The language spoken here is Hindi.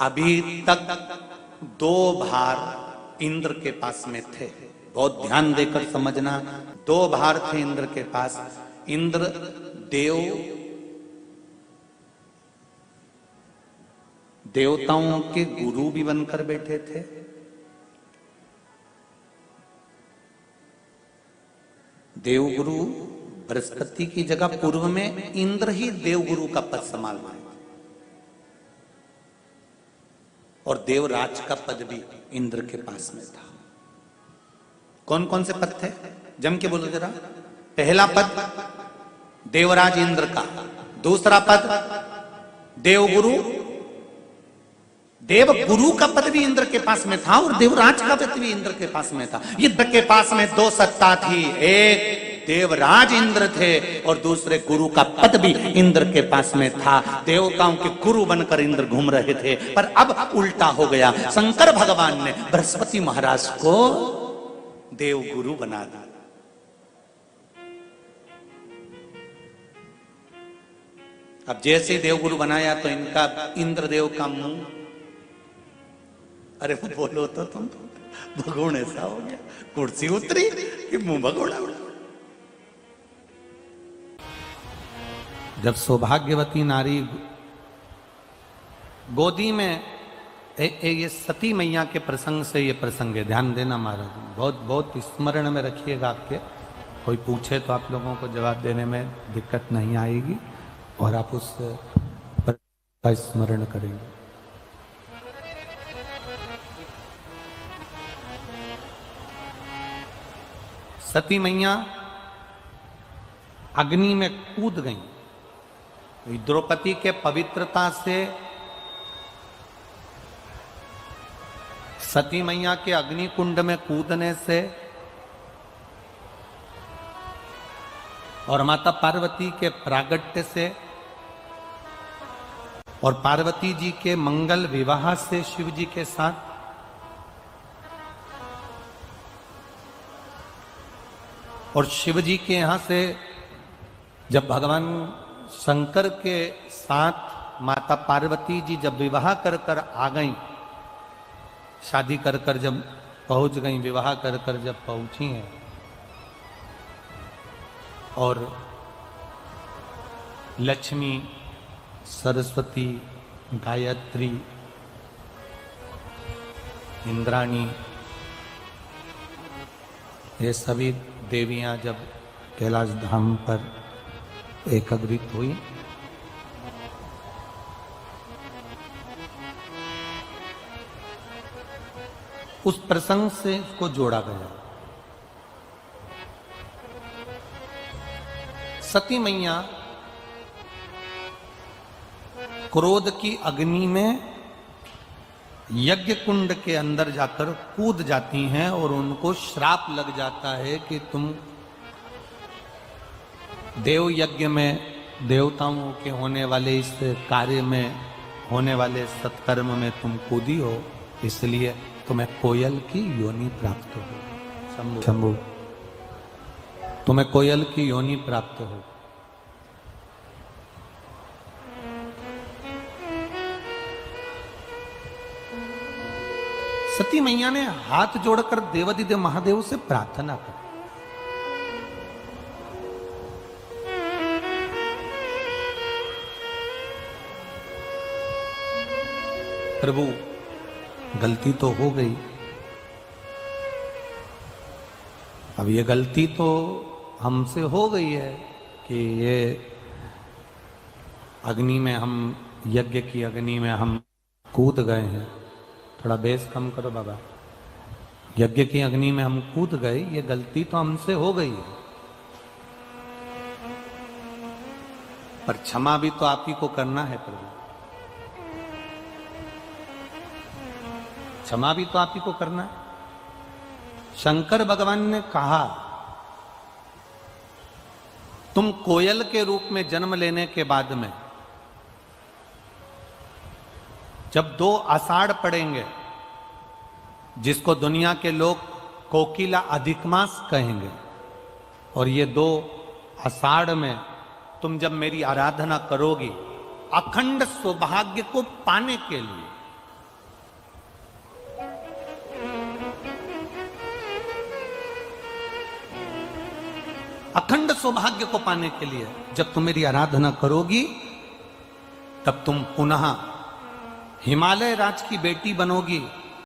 अभी तक 2 भार इंद्र के पास में थे। बहुत ध्यान देकर समझना, 2 भार थे इंद्र के पास। इंद्र देवताओं के गुरु भी बनकर बैठे थे, देवगुरु बृहस्पति की जगह पूर्व में इंद्र ही देवगुरु का पद संभाल रहे थे, और देवराज का पद भी इंद्र के पास में था। कौन कौन से पद थे? जम के बोलो जरा। पहला पद देवराज इंद्र का, दूसरा पद देवगुरु, देवगुरु का पद भी इंद्र के पास में था और देवराज का पद भी इंद्र के पास में था। इंद्र के पास में 2 सत्ता थी, एक देवराज इंद्र थे और दूसरे गुरु का पद भी इंद्र के पास में था। देवताओं के गुरु बनकर इंद्र घूम रहे थे, पर अब उल्टा हो गया। शंकर भगवान ने बृहस्पति महाराज को देवगुरु बना दिया। अब जैसे देवगुरु बनाया तो इनका इंद्रदेव का मुंह, अरे वो बोलो तो तुम, भगोड़ ऐसा हो गया, कुर्सी उतरी कि मुंह भगोड़ा उड़ा। जब सौभाग्यवती नारी गोदी में ये सती मैया के प्रसंग से ये प्रसंग है, ध्यान देना महाराज, बहुत बहुत स्मरण में रखिएगा। आपके कोई पूछे तो आप लोगों को जवाब देने में दिक्कत नहीं आएगी और आप उस का स्मरण करेंगे। सती मैया अग्नि में कूद गई। द्रौपदी के पवित्रता से सती मैया के अग्नि कुंड में कूदने से और माता पार्वती के प्रागट्य से और पार्वती जी के मंगल विवाह से शिव जी के साथ और शिव जी के यहां से जब भगवान शंकर के साथ माता पार्वती जी जब विवाह कर कर आ गई, शादी कर कर जब पहुंच गई, विवाह कर कर जब पहुंची हैं और लक्ष्मी, सरस्वती, गायत्री, इंद्राणी, ये सभी देवियां जब कैलाश धाम पर एकत्रित हुई, उस प्रसंग से इसको जोड़ा गया। सती मैया क्रोध की अग्नि में यज्ञ कुंड के अंदर जाकर कूद जाती हैं और उनको श्राप लग जाता है कि तुम देव यज्ञ में, देवताओं के होने वाले इस कार्य में, होने वाले सत्कर्म में तुम कूदी हो, इसलिए तुम्हें कोयल की योनि प्राप्त हो। शंभु, तुम्हें कोयल की योनि प्राप्त हो। सती मैया ने हाथ जोड़कर देवादिदेव महादेव से प्रार्थना की। प्रभु, गलती तो हो गई, अब ये गलती तो हमसे हो गई है कि ये अग्नि में हम, यज्ञ की अग्नि में हम कूद गए हैं। थोड़ा बेस कम करो बाबा। यज्ञ की अग्नि में हम कूद गए, ये गलती तो हमसे हो गई है, पर क्षमा भी तो आप ही को करना है प्रभु, क्षमा भी तो आप ही को करना है। शंकर भगवान ने कहा, तुम कोयल के रूप में जन्म लेने के बाद में जब 2 आषाढ़ पड़ेंगे, जिसको दुनिया के लोग कोकिला अधिक मास कहेंगे, और ये 2 आषाढ़ में तुम जब मेरी आराधना करोगी, अखंड सौभाग्य को पाने के लिए अखंड सौभाग्य को पाने के लिए जब तुम मेरी आराधना करोगी तब तुम पुनः हिमालय राज की बेटी बनोगी।